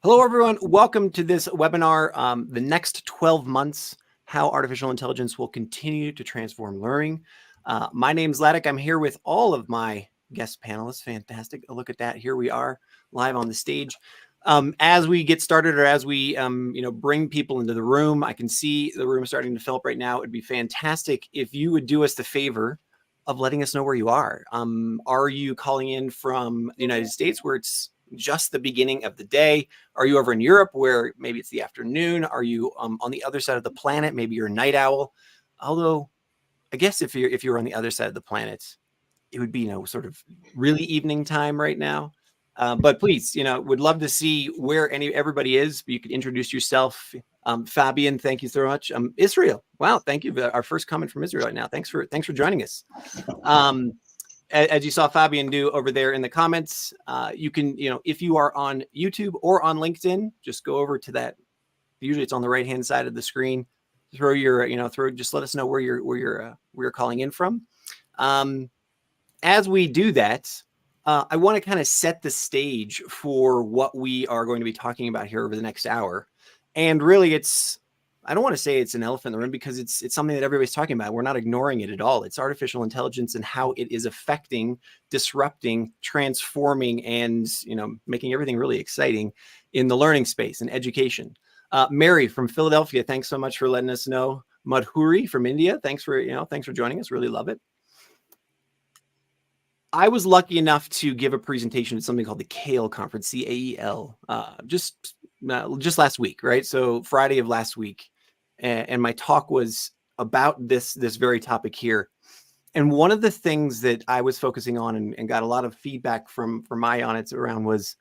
Hello, everyone. Welcome to this webinar, the next 12 months, how artificial intelligence will continue to transform learning. My name's Ladek. I'm here with all of my guest panelists. Fantastic. Look at that. Here we are live on the stage. As we get started, or as we bring people into the room, I can see the room starting to fill up right now. It'd be fantastic if you would do us the favor of letting us know where you are. Are you calling in from the United States, where it's just the beginning of the day? Are you over in Europe, where maybe it's the afternoon? Are you on the other side of the planet? Maybe you're a night owl. Although, I guess if you're on the other side of the planet, it would be sort of really evening time right now. But please, would love to see where everybody is. You could introduce yourself. Fabian, thank you so much. Israel, wow, thank you. Our first comment from Israel right now. Thanks for joining us. As you saw Fabian do over there in the comments, you can, if you are on YouTube or on LinkedIn, just go over to that. Usually it's on the right-hand side of the screen. Throw your, just let us know where you're calling in from. As we do that, I want to kind of set the stage for what we are going to be talking about here over the next hour. And really, I don't want to say it's an elephant in the room, because it's something that everybody's talking about. We're not ignoring it at all. It's artificial intelligence and how it is affecting, disrupting, transforming, and making everything really exciting in the learning space and education. Mary from Philadelphia, thanks so much for letting us know. Madhuri from India, thanks for joining us. Really love it. I was lucky enough to give a presentation at something called the CAEL conference, CAEL, just last week, right? So Friday of last week. And my talk was about this very topic here. And one of the things that I was focusing on and got a lot of feedback from my audience around was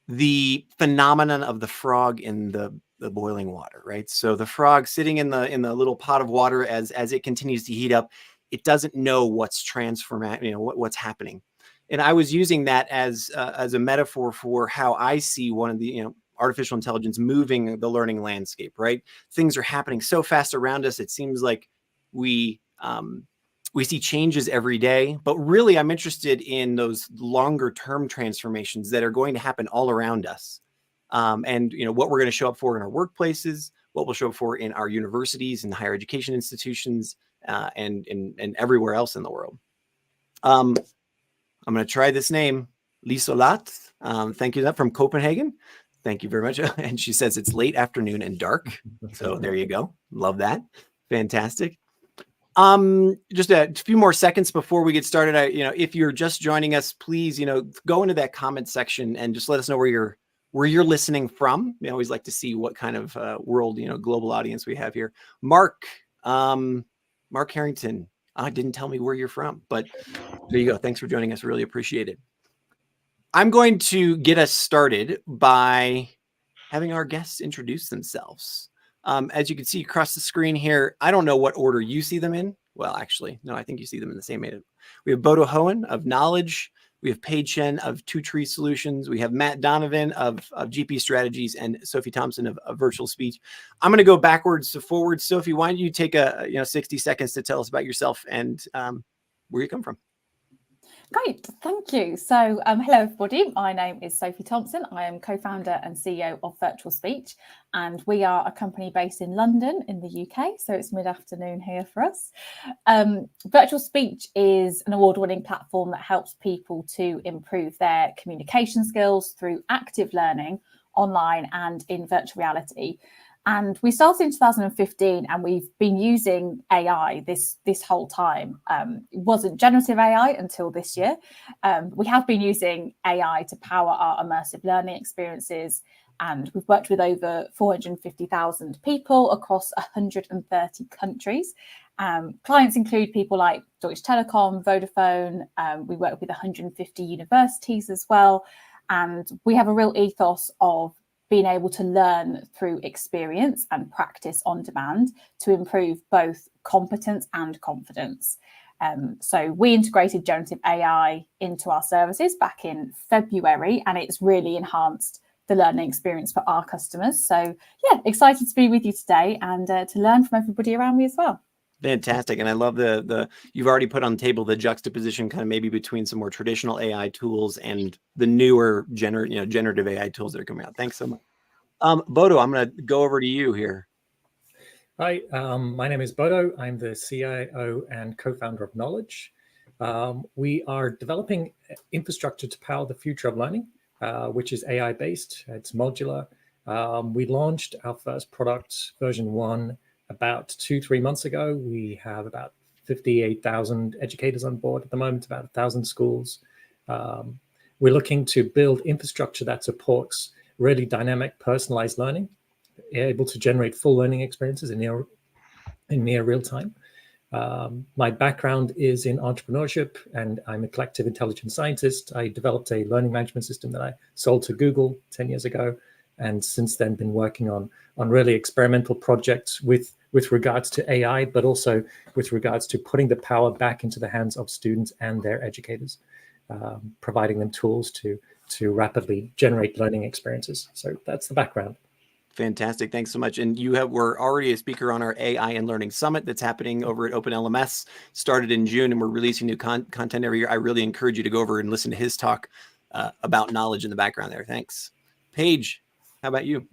the phenomenon of the frog in the boiling water, right? So the frog sitting in the little pot of water, as it continues to heat up, it doesn't know what's transforming, what's happening. And I was using that as a metaphor for how I see one of the, artificial intelligence moving the learning landscape, right? Things are happening so fast around us. It seems like we see changes every day, but really I'm interested in those longer term transformations that are going to happen all around us. And what we're going to show up for in our workplaces, what we'll show up for in our universities and higher education institutions, and everywhere else in the world. I'm going to try this name, Lisolat. Thank you, from Copenhagen. Thank you very much. And she says it's late afternoon and dark. So there you go. Love that. Fantastic. Just a few more seconds before we get started. If you're just joining us, please, go into that comment section and just let us know where you're listening from. We always like to see what kind of world, global audience we have here. Mark Harrington, didn't tell me where you're from, but there you go. Thanks for joining us. Really appreciate it. I'm going to get us started by having our guests introduce themselves. As you can see across the screen here, I don't know what order you see them in. Well, actually, no, I think you see them in the same order. We have Bodo Hohen of Knowledge. We have Paige Chen of Two Tree Solutions. We have Matt Donovan of GP Strategies, and Sophie Thompson of Virtual Speech. I'm going to go backwards to forwards. Sophie, why don't you take 60 seconds to tell us about yourself and where you come from? Great, thank you. So hello everybody, my name is Sophie Thompson. I am co-founder and CEO of Virtual Speech, and we are a company based in London in the UK, so it's mid-afternoon here for us. Virtual Speech is an award-winning platform that helps people to improve their communication skills through active learning online and in virtual reality. And we started in 2015, and we've been using AI this whole time. It wasn't generative AI until this year. We have been using AI to power our immersive learning experiences, and we've worked with over 450,000 people across 130 countries. Clients include people like Deutsche Telekom, Vodafone. We work with 150 universities as well. And we have a real ethos of being able to learn through experience and practice on demand to improve both competence and confidence. So we integrated generative AI into our services back in February, and it's really enhanced the learning experience for our customers. So yeah, excited to be with you today and to learn from everybody around me as well. Fantastic. And I love the you've already put on the table the juxtaposition kind of maybe between some more traditional AI tools and the newer generative AI tools that are coming out. Thanks so much. Bodo, I'm going to go over to you here. Hi, my name is Bodo. I'm the CIO and co-founder of Knowledge. We are developing infrastructure to power the future of learning, which is AI-based. It's modular. We launched our first product, version 1, about 2-3 months ago. We have about 58,000 educators on board at the moment, about 1,000 schools. We're looking to build infrastructure that supports really dynamic, personalized learning, able to generate full learning experiences in near real time. My background is in entrepreneurship, and I'm a collective intelligence scientist. I developed a learning management system that I sold to Google 10 years ago, and since then been working on really experimental projects with regards to AI, but also with regards to putting the power back into the hands of students and their educators, providing them tools to rapidly generate learning experiences. So that's the background. Fantastic. Thanks so much. And we're already a speaker on our AI and Learning Summit that's happening over at OpenLMS, started in June, and we're releasing new content every year. I really encourage you to go over and listen to his talk about knowledge in the background there. Thanks. Paige, how about you?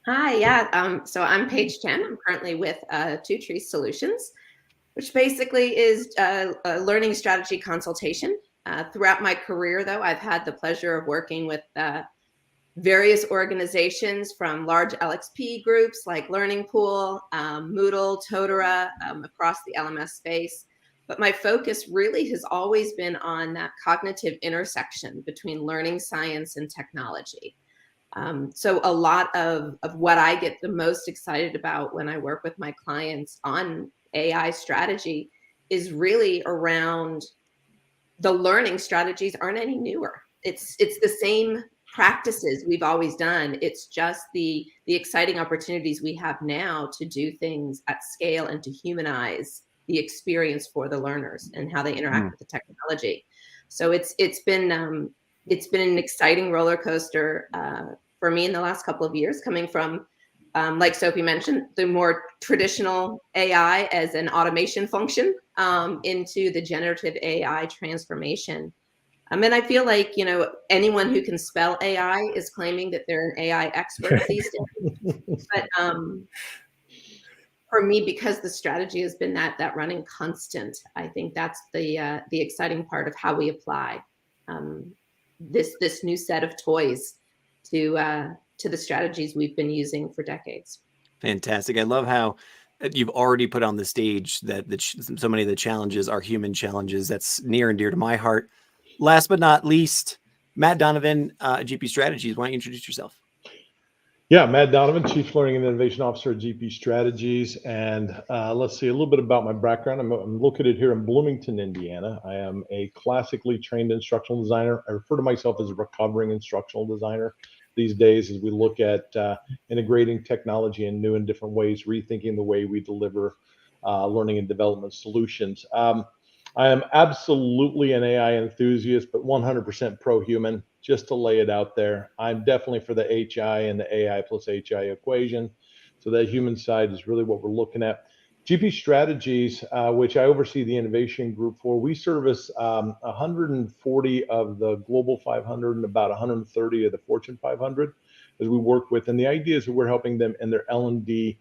Hi, yeah. So I'm Paige Chen. I'm currently with Two Trees Solutions, which basically is a learning strategy consultation. Throughout my career, though, I've had the pleasure of working with various organizations, from large LXP groups like Learning Pool, Moodle, Totara, across the LMS space. But my focus really has always been on that cognitive intersection between learning science and technology. So a lot of what I get the most excited about when I work with my clients on AI strategy is really around the learning strategies aren't any newer. It's the same practices we've always done. It's just the exciting opportunities we have now to do things at scale and to humanize the experience for the learners and how they interact with the technology. So it's been an exciting roller coaster for me in the last couple of years, coming from like Sophie mentioned, the more traditional AI as an automation function into the generative AI transformation. And I feel like, anyone who can spell AI is claiming that they're an AI expert these days. But for me, because the strategy has been that running constant, I think that's the exciting part of how we apply this new set of toys to the strategies we've been using for decades. Fantastic. I love how you've already put on the stage that so many of the challenges are human challenges. That's near and dear to my heart. Last but not least, Matt Donovan, GP Strategies. Why don't you introduce yourself? Yeah, Matt Donovan, Chief Learning and Innovation Officer at GP Strategies. And let's see a little bit about my background. I'm located here in Bloomington, Indiana. I am a classically trained instructional designer. I refer to myself as a recovering instructional designer these days as we look at integrating technology in new and different ways, rethinking the way we deliver learning and development solutions. I am absolutely an AI enthusiast, but 100% pro-human, just to lay it out there. I'm definitely for the HI and the AI plus HI equation. So that human side is really what we're looking at. GP Strategies, which I oversee the innovation group for, we service 140 of the Global 500 and about 130 of the Fortune 500 as we work with. And the idea is that we're helping them in their L&D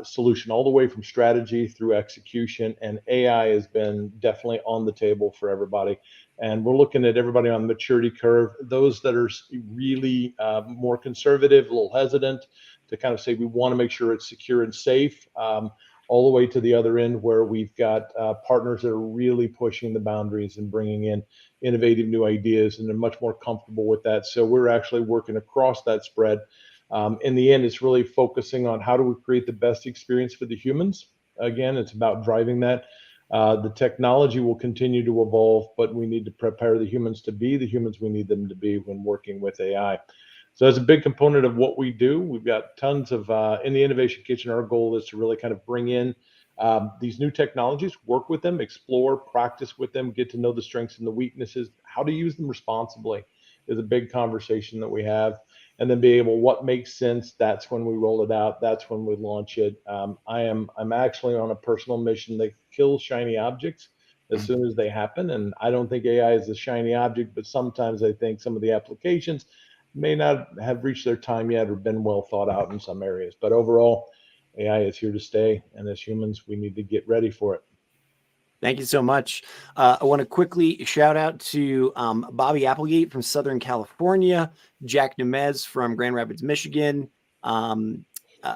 solution all the way from strategy through execution. And AI has been definitely on the table for everybody. And we're looking at everybody on the maturity curve, those that are really more conservative, a little hesitant to kind of say we want to make sure it's secure and safe, all the way to the other end where we've got partners that are really pushing the boundaries and bringing in innovative new ideas, and they're much more comfortable with that. So we're actually working across that spread. In the end, it's really focusing on how do we create the best experience for the humans. Again, it's about driving that. The technology will continue to evolve, but we need to prepare the humans to be the humans we need them to be when working with AI. So that's a big component of what we do. We've got tons of, in the Innovation Kitchen, our goal is to really kind of bring in these new technologies, work with them, explore, practice with them, get to know the strengths and the weaknesses, how to use them responsibly. is a big conversation that we have. And then be able, what makes sense, that's when we roll it out, that's when we launch it. I'm actually on a personal mission to kill shiny objects as soon as they happen. And I don't think AI is a shiny object, but sometimes I think some of the applications may not have reached their time yet or been well thought out in some areas. But overall, AI is here to stay. And as humans, we need to get ready for it. Thank you so much. I want to quickly shout out to Bobby Applegate from Southern California, Jack Nemez from Grand Rapids, Michigan,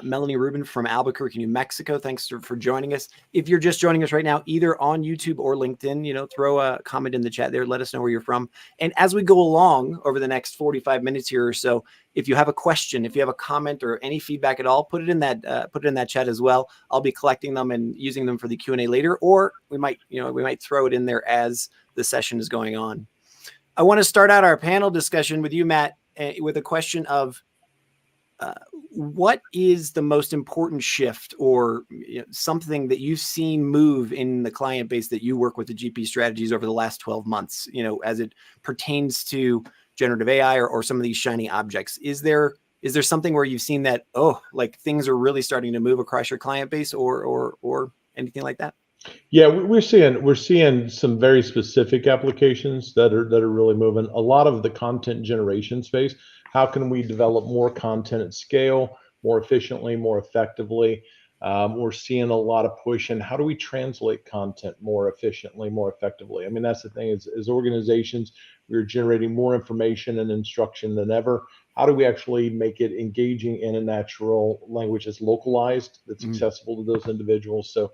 Melanie Rubin from Albuquerque, New Mexico. Thanks for joining us. If you're just joining us right now, either on YouTube or LinkedIn, throw a comment in the chat there. Let us know where you're from. And as we go along over the next 45 minutes here or so, if you have a question, if you have a comment or any feedback at all, put it in that chat as well. I'll be collecting them and using them for the Q&A later, or we might throw it in there as the session is going on. I want to start out our panel discussion with you, Matt, with a question of what is the most important shift or something that you've seen move in the client base that you work with the GP strategies over the last 12 months, as it pertains to generative AI or some of these shiny objects? Is there something where you've seen that, things are really starting to move across your client base or anything like that? Yeah, we're seeing some very specific applications that are really moving. A lot of the content generation space. How can we develop more content at scale, more efficiently, more effectively? We're seeing a lot of push in how do we translate content more efficiently, more effectively? I mean, that's the thing, as organizations, we're generating more information and instruction than ever. How do we actually make it engaging in a natural language that's localized, that's accessible to those individuals? So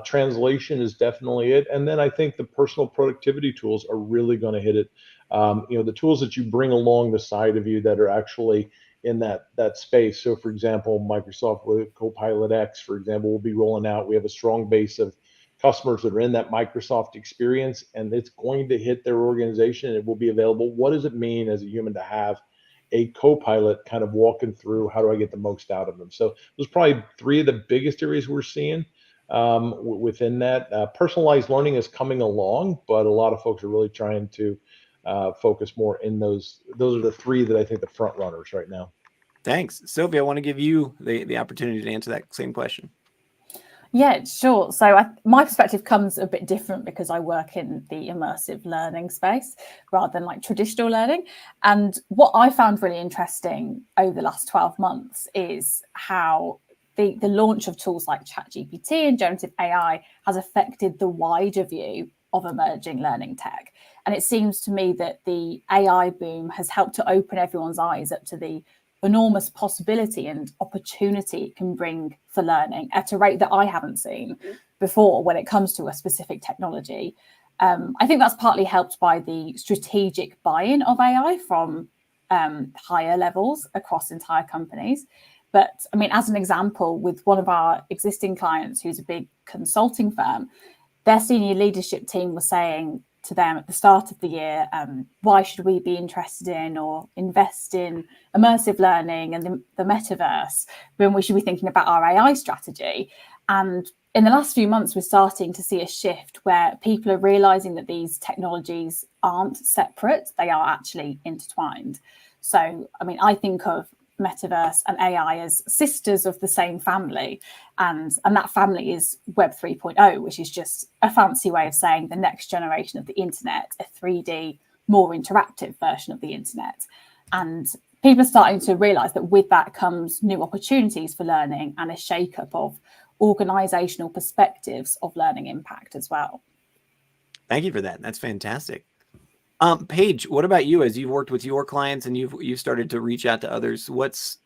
translation is definitely it. And then I think the personal productivity tools are really going to hit it. The tools that you bring along the side of you that are actually in that space. So for example, Microsoft with Copilot X, for example, will be rolling out. We have a strong base of customers that are in that Microsoft experience, and it's going to hit their organization and it will be available. What does it mean as a human to have a co-pilot kind of walking through, how do I get the most out of them? So those are probably three of the biggest areas we're seeing within that. Personalized learning is coming along, but a lot of folks are really trying to focus more in those. Those are the three that I think the front runners right now. Thanks. Sophie, I want to give you the opportunity to answer that same question. Yeah, sure. So my perspective comes a bit different because I work in the immersive learning space rather than like traditional learning. And what I found really interesting over the last 12 months is how the launch of tools like ChatGPT and generative AI has affected the wider view of emerging learning tech. And it seems to me that the AI boom has helped to open everyone's eyes up to the enormous possibility and opportunity it can bring for learning at a rate that I haven't seen before when it comes to a specific technology. I think that's partly helped by the strategic buy-in of AI from higher levels across entire companies. But I mean, as an example, with one of our existing clients who's a big consulting firm, their senior leadership team was saying to them at the start of the year, why should we be interested in or invest in immersive learning and the metaverse when we should be thinking about our AI strategy? And in the last few months, we're starting to see a shift where people are realizing that these technologies aren't separate, they are actually intertwined. So, I mean, I think of metaverse and AI as sisters of the same family, and that family is Web 3.0, which is just a fancy way of saying the next generation of the internet, a 3D, more interactive version of the internet. And people are starting to realize that with that comes new opportunities for learning and a shake-up of organizational perspectives of learning impact as well. Thank you for that. That's fantastic. Paige, what about you? As you've worked with your clients and you've started to reach out to others, what's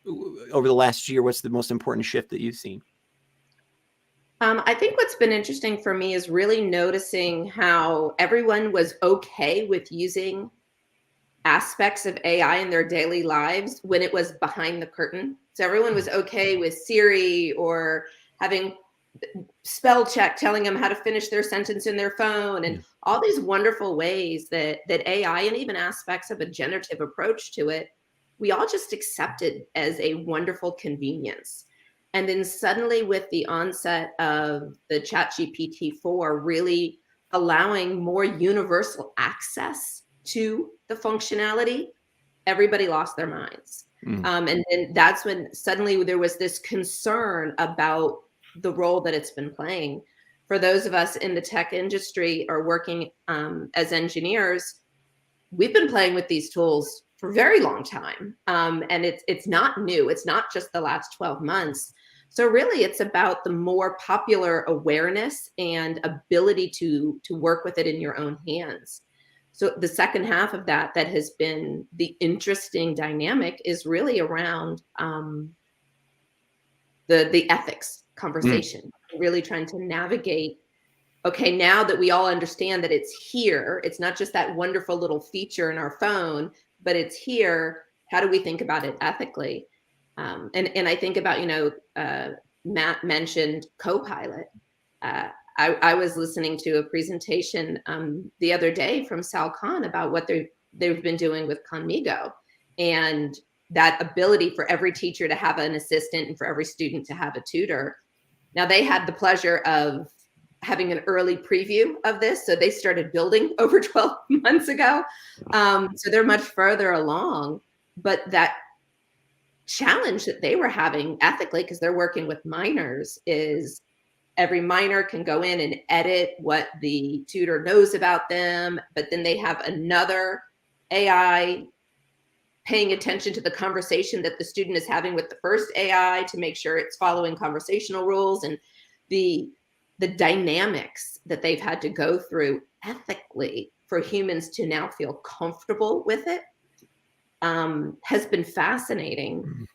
over the last year, what's the most important shift that you've seen? I think what's been interesting for me is really noticing how everyone was okay with using aspects of AI in their daily lives when it was behind the curtain. So everyone was okay with Siri or having spell check telling them how to finish their sentence in their phone, and all these wonderful ways that AI and even aspects of a generative approach to it, we all just accepted as a wonderful convenience. And then suddenly with the onset of the ChatGPT 4 really allowing more universal access to the functionality, everybody lost their minds. And then that's when suddenly there was this concern about the role that it's been playing. For those of us in the tech industry or working as engineers, we've been playing with these tools for a very long time. And it's not new. It's not just the last 12 months. So really, it's about the more popular awareness and ability to work with it in your own hands. So the second half of that has been the interesting dynamic is really around the ethics conversation, really trying to navigate, okay, now that we all understand that it's here, it's not just that wonderful little feature in our phone, but it's here, how do we think about it ethically? And I think about, Matt mentioned Copilot. I was listening to a presentation the other day from Sal Khan about what they've been doing with Conmigo, and that ability for every teacher to have an assistant and for every student to have a tutor. Now, they had the pleasure of having an early preview of this, so they started building over 12 months ago. So they're much further along, but that challenge that they were having ethically, because they're working with minors, is every minor can go in and edit what the tutor knows about them, but then they have another AI paying attention to the conversation that the student is having with the first AI to make sure it's following conversational rules, and the dynamics that they've had to go through ethically for humans to now feel comfortable with it has been fascinating,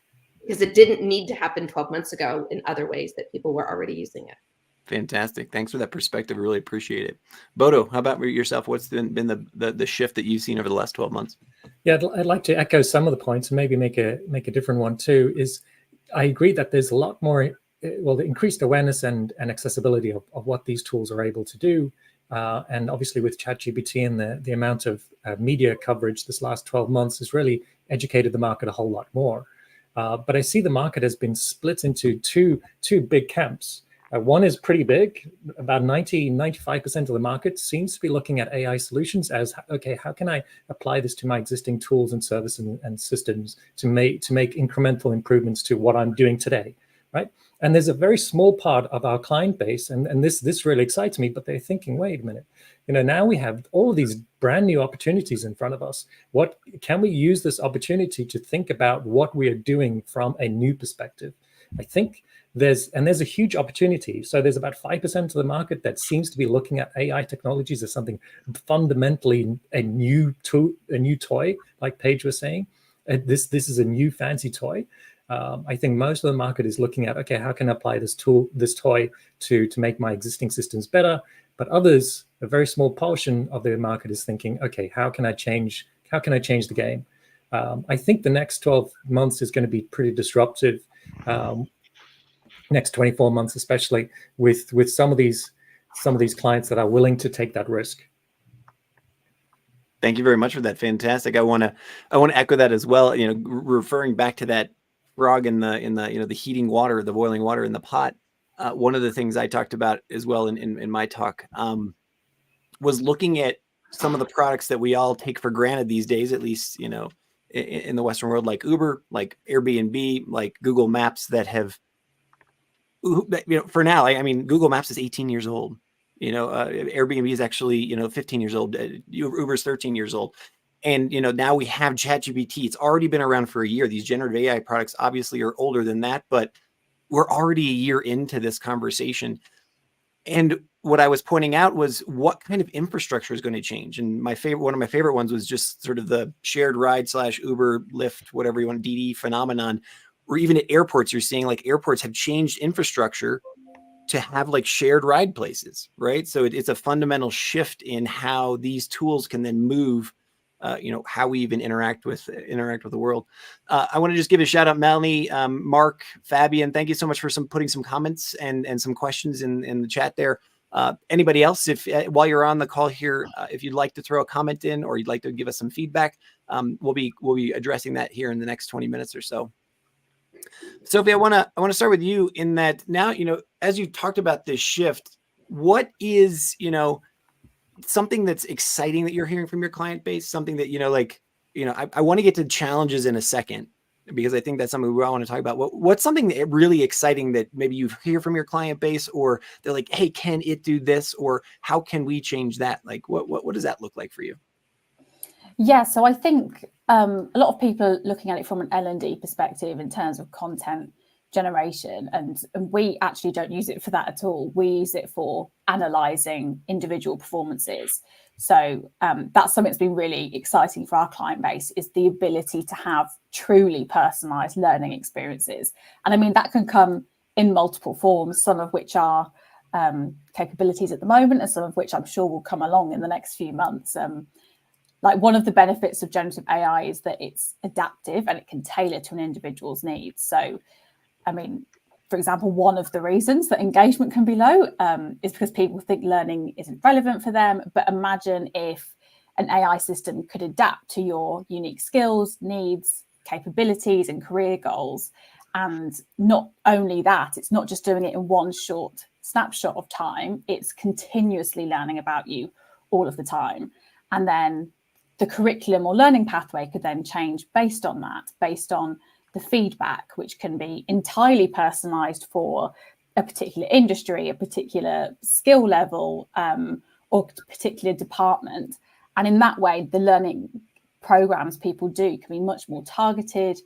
because it didn't need to happen 12 months ago in other ways that people were already using it. Fantastic. Thanks for that perspective. Really appreciate it. Bodo, how about yourself? What's been the shift that you've seen over the last 12 months? Yeah, I'd like to echo some of the points and maybe make a different one too. Is I agree that there's a lot more, the increased awareness and accessibility of what these tools are able to do. And obviously with ChatGPT and the amount of media coverage this last 12 months has really educated the market a whole lot more. But I see the market has been split into two big camps. One is pretty big. About 95% of the market seems to be looking at AI solutions as, okay, how can I apply this to my existing tools and services and systems to make incremental improvements to what I'm doing today, right? And there's a very small part of our client base, and this really excites me, but they're thinking, wait a minute, now we have all of these brand new opportunities in front of us. What can we use this opportunity to think about what we are doing from a new perspective? I think there's a huge opportunity. So there's about 5% of the market that seems to be looking at AI technologies as something fundamentally a new toy, like Paige was saying. This is a new fancy toy. I think most of the market is looking at, okay, how can I apply this toy to make my existing systems better? But others, a very small portion of the market is thinking, okay, how can I change the game? I think the next 12 months is going to be pretty disruptive. Next 24 months, especially with some of these clients that are willing to take that risk. Thank you very much for that. Fantastic. I want to echo that as well. Referring back to that frog in the the heating water, the boiling water in the pot. One of the things I talked about as well in my talk was looking at some of the products that we all take for granted these days, at least in the Western world, like Uber, like Airbnb, like Google Maps, that have, for now, I mean, Google Maps is 18 years old. Airbnb is actually 15 years old. Uber's 13 years old. And now we have ChatGPT. It's already been around for a year. These generative AI products obviously are older than that, but we're already a year into this conversation. And what I was pointing out was what kind of infrastructure is going to change. And one of my favorite ones was just sort of the shared ride / Uber, Lyft, whatever you want, DD phenomenon, or even at airports, you're seeing like airports have changed infrastructure to have like shared ride places, right? So it's a fundamental shift in how these tools can then move, how we even interact with the world. I want to just give a shout out, Melanie, Mark, Fabian. Thank you so much for putting some comments and some questions in the chat there. Anybody else, if while you're on the call here, if you'd like to throw a comment in or you'd like to give us some feedback, we'll be addressing that here in the next 20 minutes or so. Sophie, I want to start with you in that now, as you talked about this shift, what is, something that's exciting that you're hearing from your client base, something that, I want to get to challenges in a second, because I think that's something we all want to talk about. What's something that really exciting that maybe you hear from your client base, or they're like, hey, can it do this? Or how can we change that? Like, what does that look like for you? Yeah, so I think a lot of people are looking at it from an L&D perspective in terms of content generation, and we actually don't use it for that at all. We use it for analysing individual performances. So that's something that's been really exciting for our client base, is the ability to have truly personalised learning experiences. And I mean, that can come in multiple forms, some of which are capabilities at the moment, and some of which I'm sure will come along in the next few months. Like, one of the benefits of generative AI is that it's adaptive and it can tailor to an individual's needs. So, I mean, for example, one of the reasons that engagement can be low is because people think learning isn't relevant for them. But imagine if an AI system could adapt to your unique skills, needs, capabilities, and career goals. And not only that, it's not just doing it in one short snapshot of time, it's continuously learning about you all of the time. And then the curriculum or learning pathway could then change based on that, based on the feedback, which can be entirely personalised for a particular industry, a particular skill level, or a particular department. And in that way, the learning programs people do can be much more targeted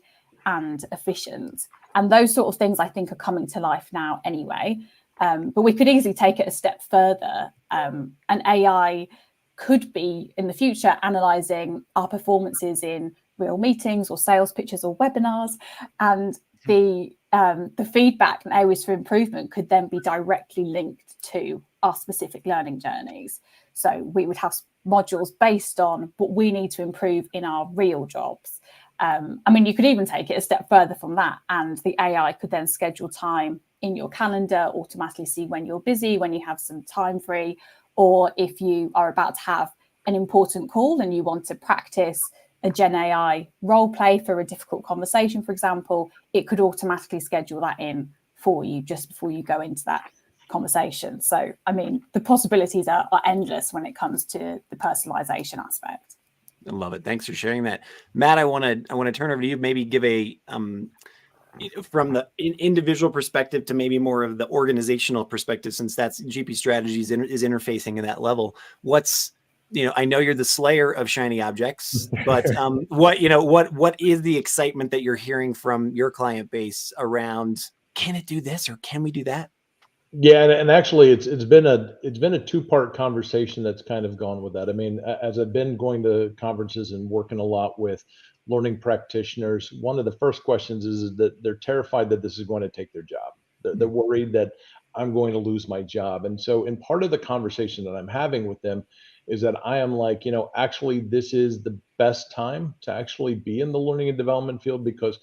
and efficient. And those sort of things, I think, are coming to life now anyway. But we could easily take it a step further. And AI could be in the future analysing our performances in real meetings or sales pitches or webinars, and the feedback and areas for improvement could then be directly linked to our specific learning journeys. So we would have modules based on what we need to improve in our real jobs. I mean, you could even take it a step further from that, and the AI could then schedule time in your calendar, automatically see when you're busy, when you have some time free, or if you are about to have an important call and you want to practice a Gen AI role play for a difficult conversation, for example, it could automatically schedule that in for you just before you go into that conversation. So, I mean, the possibilities are endless when it comes to the personalization aspect. I love it. Thanks for sharing that, Matt. I want to turn over to you. Maybe give a from the individual perspective to maybe more of the organizational perspective, since that's GP Strategies is interfacing at that level. What's, I know you're the slayer of shiny objects, but what is the excitement that you're hearing from your client base around, can it do this or can we do that? Yeah, and actually, it's been a two-part conversation that's kind of gone with that. I mean, as I've been going to conferences and working a lot with learning practitioners, one of the first questions is that they're terrified that this is going to take their job. They're worried that I'm going to lose my job. And so, in part of the conversation that I'm having with them is that I am like, actually, this is the best time to actually be in the learning and development field, because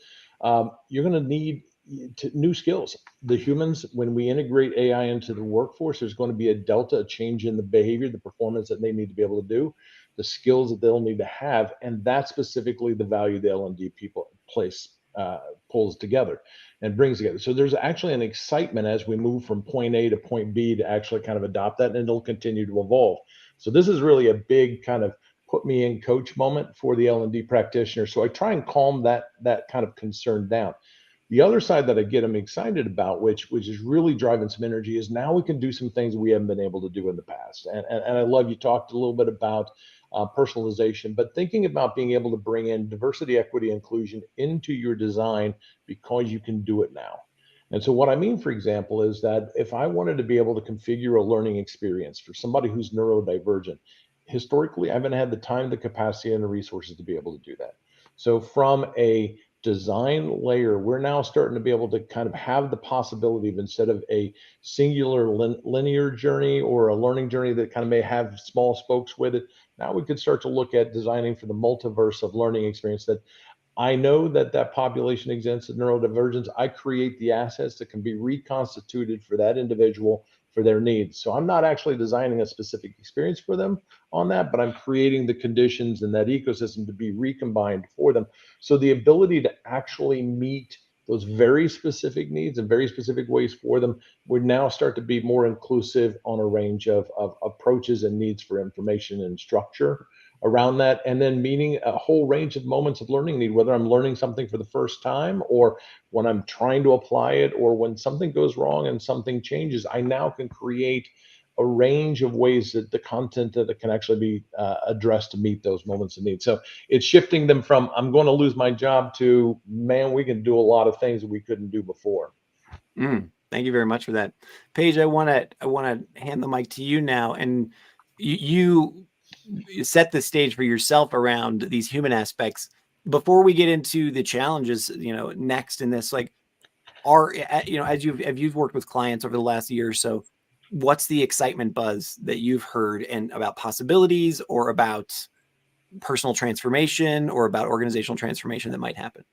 you're going to need new skills. The humans, when we integrate AI into the workforce, there's going to be a delta, a change in the behavior, the performance that they need to be able to do, the skills that they'll need to have, and that's specifically the value the L&D people pulls together and brings together. So there's actually an excitement as we move from point A to point B to actually kind of adopt that, and it'll continue to evolve. So this is really a big kind of put me in coach moment for the L&D practitioner. So I try and calm that kind of concern down. The other side that I get them excited about, which is really driving some energy, is now we can do some things we haven't been able to do in the past. And I love, you talked a little bit about personalization, but thinking about being able to bring in diversity, equity, inclusion into your design, because you can do it now. And so what I mean, for example, is that if I wanted to be able to configure a learning experience for somebody who's neurodivergent, historically, I haven't had the time, the capacity, and the resources to be able to do that. So from a design layer, we're now starting to be able to kind of have the possibility of, instead of a singular linear journey or a learning journey that kind of may have small spokes with it, now we could start to look at designing for the multiverse of learning experience, that I know that population exists of neurodivergence. I create the assets that can be reconstituted for that individual, for their needs. So I'm not actually designing a specific experience for them on that, but I'm creating the conditions and that ecosystem to be recombined for them. So the ability to actually meet those very specific needs in very specific ways for them would now start to be more inclusive on a range of approaches and needs for information and structure around that, and then meeting a whole range of moments of learning need, whether I'm learning something for the first time or when I'm trying to apply it, or when something goes wrong and something changes. I now can create a range of ways that the content that can actually be addressed to meet those moments of need. So it's shifting them from I'm going to lose my job to, man, we can do a lot of things that we couldn't do before. Thank you very much for that, Paige. I want to hand the mic to you now, and you set the stage for yourself around these human aspects. Before we get into the challenges, next in this, like, as you've worked with clients over the last year or so, what's the excitement buzz that you've heard and about possibilities, or about personal transformation, or about organizational transformation that might happen?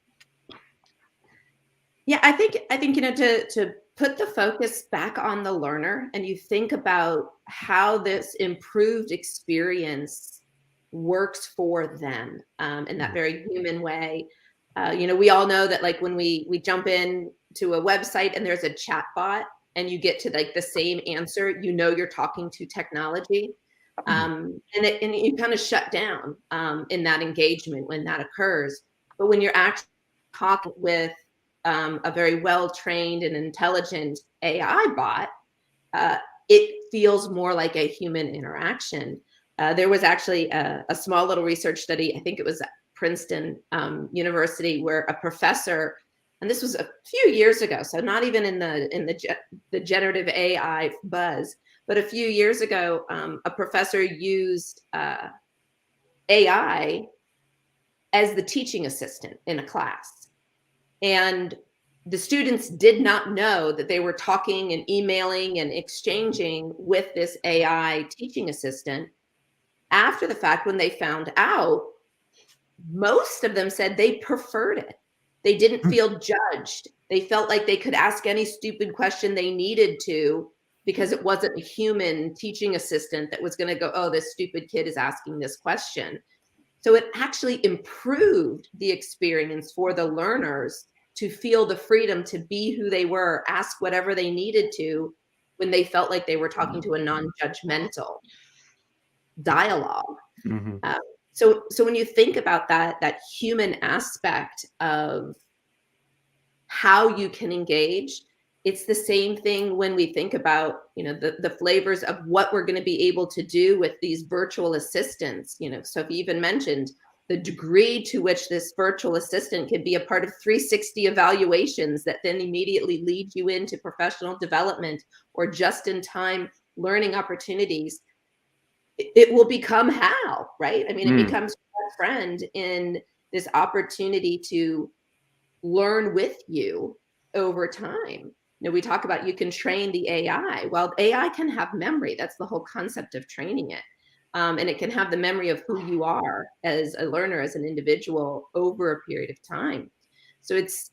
Yeah, I think to put the focus back on the learner, and you think about how this improved experience works for them in that very human way. We all know that, like, when we jump in to a website and there's a chat bot and you get to like the same answer, you're talking to technology. And you kind of shut down in that engagement when that occurs. But when you're actually talking with a very well-trained and intelligent AI bot, it feels more like a human interaction. There was actually a small little research study, I think it was at Princeton University, where a professor, and this was a few years ago, so not even in the generative AI buzz, but a few years ago, a professor used AI as the teaching assistant in a class. And the students did not know that they were talking and emailing and exchanging with this AI teaching assistant. After the fact, when they found out, most of them said they preferred it. They didn't feel judged. They felt like they could ask any stupid question they needed to, because it wasn't a human teaching assistant that was going to go, oh, this stupid kid is asking this question. So it actually improved the experience for the learners to feel the freedom to be who they were, ask whatever they needed to, when they felt like they were talking to a non-judgmental dialogue. So when you think about that human aspect of how you can engage, it's the same thing when we think about, the flavors of what we're going to be able to do with these virtual assistants. Sophie even mentioned the degree to which this virtual assistant can be a part of 360 evaluations that then immediately lead you into professional development or just-in-time learning opportunities. It will become Hal, right? I mean, it becomes a friend in this opportunity to learn with you over time. We talk about you can train the AI. Well, AI can have memory. That's the whole concept of training it. And it can have the memory of who you are as a learner, as an individual, over a period of time. So it's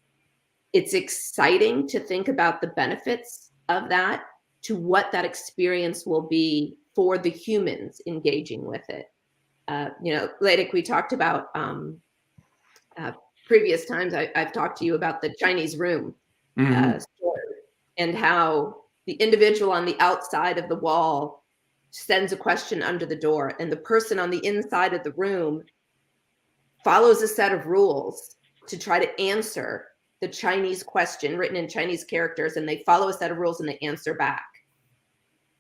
exciting to think about the benefits of that, to what that experience will be for the humans engaging with it. Like we talked about previous times, I've talked to you about the Chinese room story, and how the individual on the outside of the wall sends a question under the door, and the person on the inside of the room follows a set of rules to try to answer the Chinese question written in Chinese characters, and they follow a set of rules and they answer back.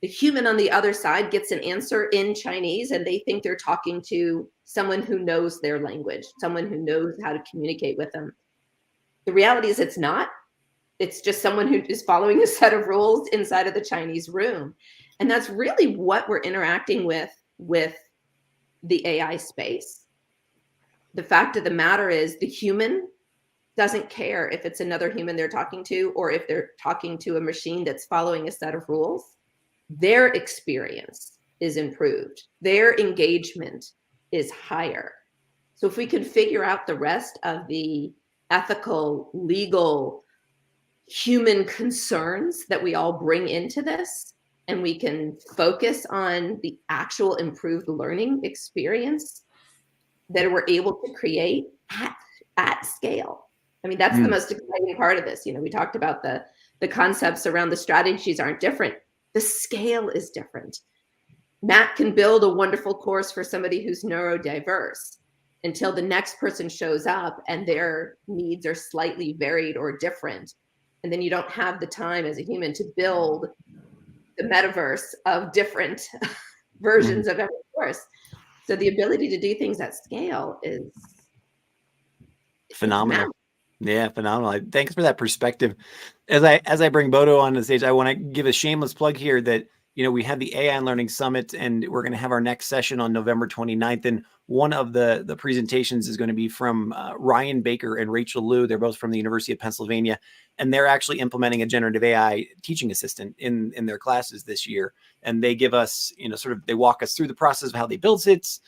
The human on the other side gets an answer in Chinese, and they think they're talking to someone who knows their language, someone who knows how to communicate with them. The reality is it's not. It's just someone who is following a set of rules inside of the Chinese room. And that's really what we're interacting with the AI space. The fact of the matter is, the human doesn't care if it's another human they're talking to, or if they're talking to a machine that's following a set of rules. Their experience is improved. Their engagement is higher. So if we can figure out the rest of the ethical, legal, human concerns that we all bring into this, and we can focus on the actual improved learning experience that we're able to create at scale. I mean, that's the most exciting part of this. We talked about the concepts around the strategies aren't different. The scale is different. Matt can build a wonderful course for somebody who's neurodiverse until the next person shows up and their needs are slightly varied or different. And then you don't have the time as a human to build the metaverse of different versions of every course. So the ability to do things at scale is phenomenal. Yeah, phenomenal. Thanks for that perspective. As I bring Bodo on the stage, I want to give a shameless plug here that, we have the AI and Learning Summit, and we're going to have our next session on November 29th. And one of the presentations is going to be from Ryan Baker and Rachel Liu. They're both from the University of Pennsylvania, and they're actually implementing a generative AI teaching assistant in their classes this year. And they give us, they walk us through the process of how they built it,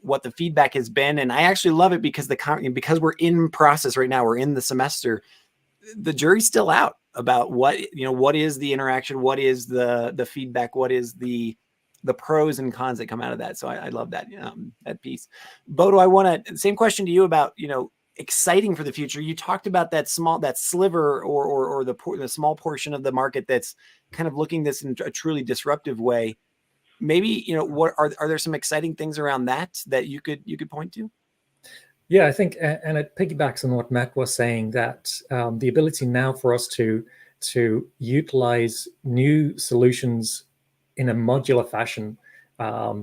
what the feedback has been. And I actually love it because because we're in process right now, we're in the semester, the jury's still out about what is the interaction, what is the feedback, what is the pros and cons that come out of that. So I love that, that piece. Bodo, I want to, same question to you about, exciting for the future. You talked about that sliver or the small portion of the market that's kind of looking this in a truly disruptive way. Maybe, what are there some exciting things around that you could point to? Yeah, I think, and it piggybacks on what Matt was saying, that the ability now for us to utilize new solutions in a modular fashion,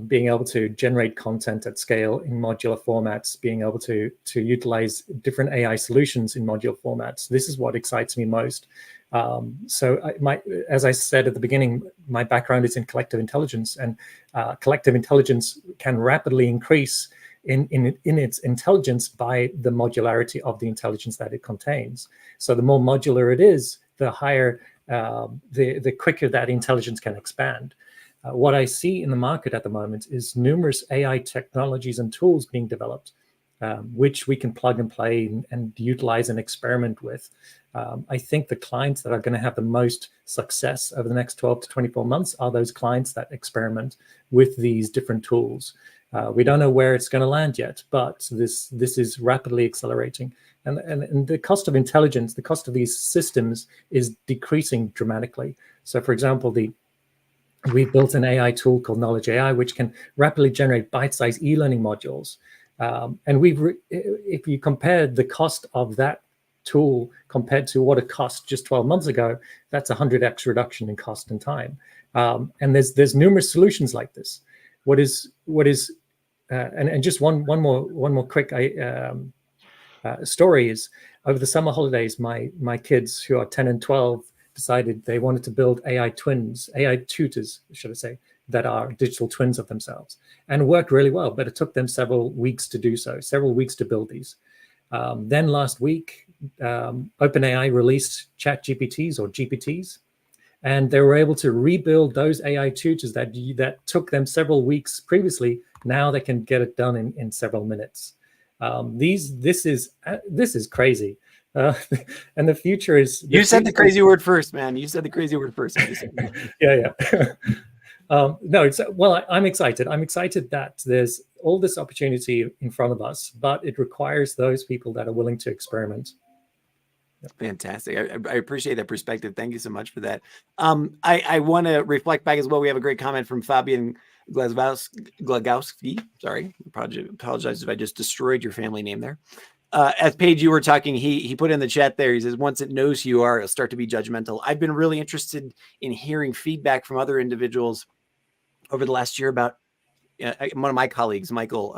being able to generate content at scale in modular formats, being able to utilize different AI solutions in modular formats. This is what excites me most. As I said at the beginning, my background is in collective intelligence, and collective intelligence can rapidly increase in its intelligence by the modularity of the intelligence that it contains. So the more modular it is, the higher, the quicker that intelligence can expand. What I see in the market at the moment is numerous AI technologies and tools being developed, which we can plug and play and utilize and experiment with. I think the clients that are going to have the most success over the next 12 to 24 months are those clients that experiment with these different tools. We don't know where it's going to land yet, but this is rapidly accelerating. And the cost of intelligence, the cost of these systems is decreasing dramatically. So, for example, we built an AI tool called Knowledge AI, which can rapidly generate bite-sized e-learning modules. And if you compare the cost of that tool compared to what it cost just 12 months ago, that's a 100x reduction in cost and time. And there's numerous solutions like this. And just one more quick story is, over the summer holidays, my kids who are 10 and 12 decided they wanted to build AI tutors, should I say, that are digital twins of themselves, and worked really well. But it took them several weeks to do so, several weeks to build these. Then last week, OpenAI released ChatGPTs or GPTs, and they were able to rebuild those AI tutors that took them several weeks previously. Now they can get it done in several minutes. This is crazy. And the future is... You said the crazy word first, man. You said the crazy word first. Yeah. No, I'm excited. I'm excited that there's all this opportunity in front of us, but it requires those people that are willing to experiment. Fantastic. I appreciate that perspective. Thank you so much for that. I want to reflect back as well. We have a great comment from Fabian Glagowski. Sorry, apologize if I just destroyed your family name there. As Paige, you were talking, he put in the chat there, he says, once it knows who you are, it'll start to be judgmental. I've been really interested in hearing feedback from other individuals over the last year about one of my colleagues, Michael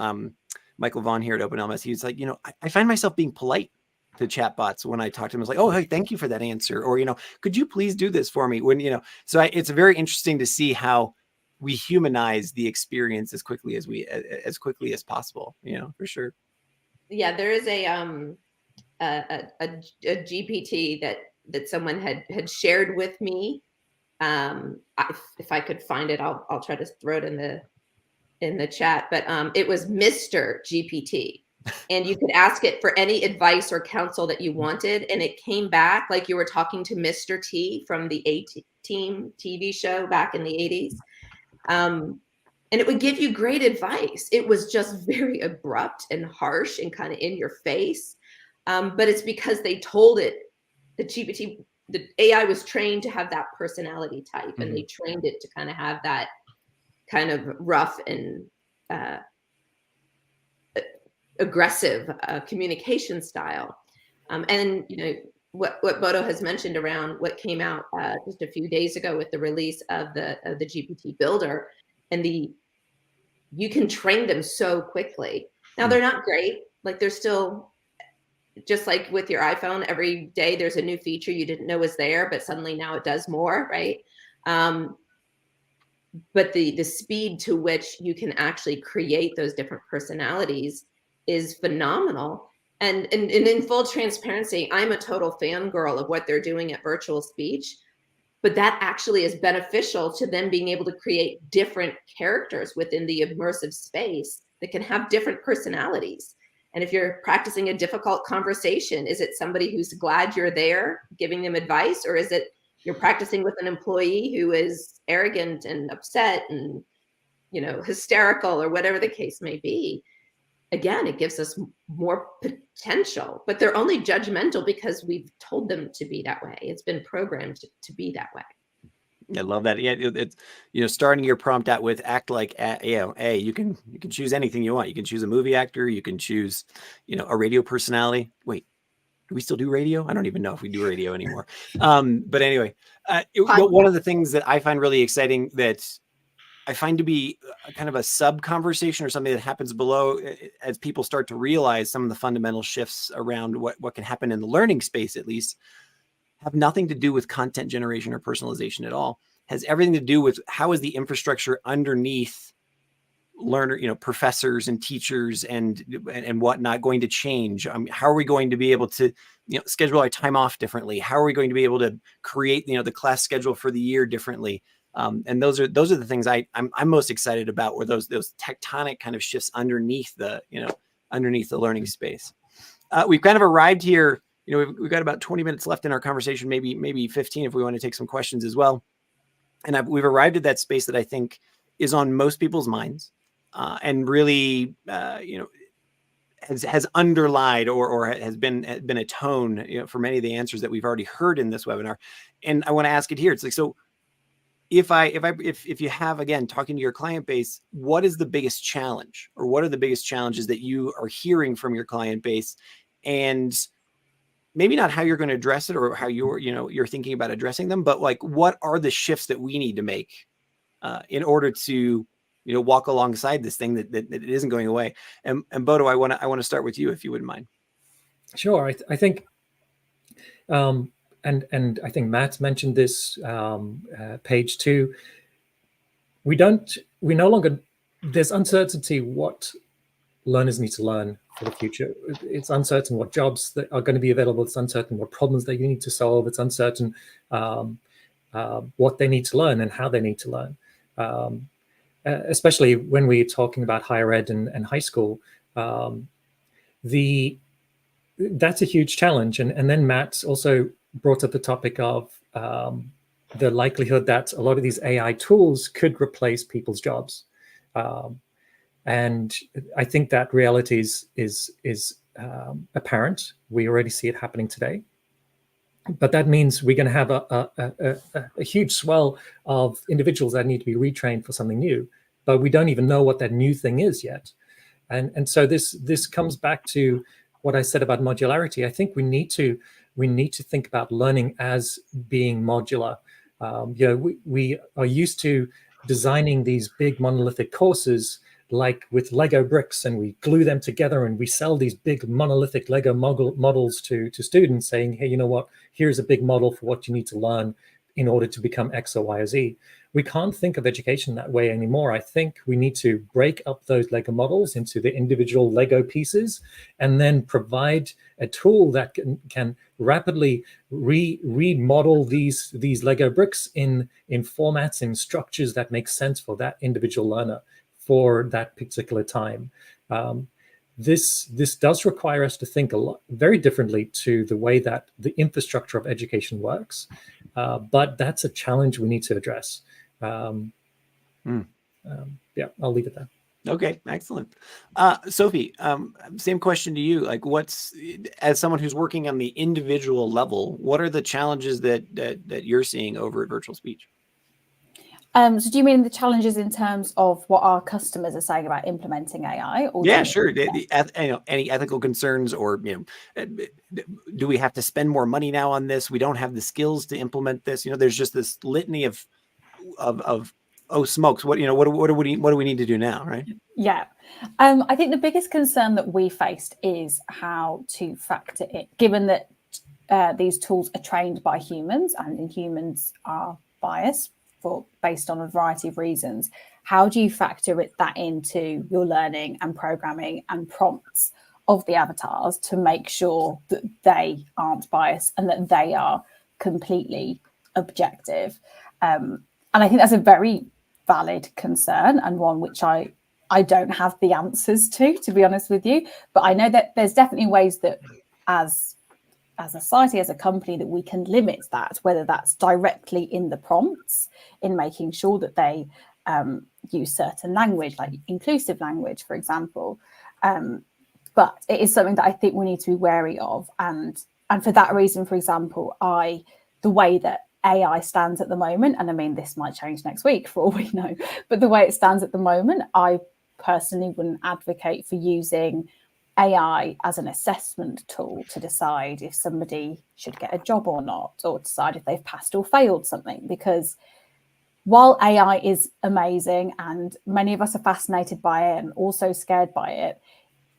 Vaughn here at OpenLMS. He's like, I find myself being polite to chatbots when I talk to him. It's like, oh, hey, thank you for that answer. Or, could you please do this for me? So it's very interesting to see how we humanize the experience as quickly as possible, for sure. Yeah, there is a GPT that someone had shared with me. If I could find it, I'll try to throw it in the chat. But it was Mr. GPT, and you could ask it for any advice or counsel that you wanted, and it came back like you were talking to Mr. T from the A-Team TV show back in the 80s. And it would give you great advice. It was just very abrupt and harsh and kind of in your face. But it's because they told it, the AI was trained to have that personality type, and they trained it to kind of have that kind of rough and aggressive communication style. And you know what Bodo has mentioned around what came out just a few days ago with the release of the GPT builder, and you can train them so quickly. Now they're not great, like they're still, just like with your iPhone, every day there's a new feature you didn't know was there, but suddenly now it does more, right? But the speed to which you can actually create those different personalities is phenomenal. And in full transparency, I'm a total fangirl of what they're doing at Virtual Speech, but that actually is beneficial to them being able to create different characters within the immersive space that can have different personalities. And if you're practicing a difficult conversation, is it somebody who's glad you're there giving them advice, or is it you're practicing with an employee who is arrogant and upset and, you know, hysterical, or whatever the case may be? Again, it gives us more potential, but they're only judgmental because we've told them to be that way. It's been programmed to be that way. I love that. Yeah, it's, you know, starting your prompt out with act like, you know, you can choose anything you want. You can choose a movie actor. You can choose, you know, a radio personality. Wait, do we still do radio? I don't even know if we do radio anymore. But anyway, one of the things that I find really exciting, that I find to be kind of a sub conversation or something that happens below as people start to realize some of the fundamental shifts around what can happen in the learning space, at least, have nothing to do with content generation or personalization at all. Has everything to do with how is the infrastructure underneath learner, you know, professors and teachers and whatnot going to change? How are we going to be able to, you know, schedule our time off differently? How are we going to be able to create, you know, the class schedule for the year differently? And those are the things I'm most excited about, where those tectonic kind of shifts underneath the learning space. We've kind of arrived here. You know, we've got about 20 minutes left in our conversation, maybe 15 if we want to take some questions as well. And we've arrived at that space that I think is on most people's minds, and really, you know, has underlied or has been a tone, you know, for many of the answers that we've already heard in this webinar. And I want to ask it here. It's like, so if you have, again, talking to your client base, what is the biggest challenge, or what are the biggest challenges that you are hearing from your client base? And maybe not how you're going to address it or how you're thinking about addressing them, but like, what are the shifts that we need to make in order to, you know, walk alongside this thing that it isn't going away? And Bodo, I want to start with you, if you wouldn't mind. Sure. I think, and I think Matt mentioned this, page 2. There's uncertainty what learners need to learn for the future. It's uncertain what jobs that are going to be available. It's uncertain what problems that you need to solve. It's uncertain what they need to learn and how they need to learn. Especially when we're talking about higher ed and high school, that's a huge challenge. And then Matt also brought up the topic of the likelihood that a lot of these AI tools could replace people's jobs. And I think that reality is apparent. We already see it happening today. But that means we're going to have a huge swell of individuals that need to be retrained for something new, but we don't even know what that new thing is yet. And so this comes back to what I said about modularity. I think we need to think about learning as being modular. You know, we are used to designing these big monolithic courses like with Lego bricks, and we glue them together and we sell these big monolithic Lego models to students, saying, hey, you know what, here's a big model for what you need to learn in order to become X or Y or Z. We can't think of education that way anymore. I think we need to break up those Lego models into the individual Lego pieces and then provide a tool that can rapidly remodel these Lego bricks in formats and structures that make sense for that individual learner for that particular time. This does require us to think very differently to the way that the infrastructure of education works, but that's a challenge we need to address. Yeah, I'll leave it there. Okay, excellent. Sophie, same question to you. Like, as someone who's working on the individual level, what are the challenges that you're seeing over at Virtual Speech? So do you mean the challenges in terms of what our customers are saying about implementing AI? Or Yeah, sure. Any ethical concerns, or do we have to spend more money now on this? We don't have the skills to implement this. There's just this litany of oh smokes, what do we need to do now, right? Yeah. I think the biggest concern that we faced is how to factor it, given that these tools are trained by humans and humans are biased based on a variety of reasons. How do you factor that into your learning and programming and prompts of the avatars to make sure that they aren't biased and that they are completely objective? And I think that's a very valid concern, and one which I don't have the answers to be honest with you. But I know that there's definitely ways that as a society, as a company, that we can limit that, whether that's directly in the prompts, in making sure that they use certain language, like inclusive language, for example. But it is something that I think we need to be wary of. And for that reason, for example, the way that AI stands at the moment, and I mean, this might change next week for all we know, but the way it stands at the moment, I personally wouldn't advocate for using AI as an assessment tool to decide if somebody should get a job or not, or decide if they've passed or failed something. Because while AI is amazing and many of us are fascinated by it and also scared by it,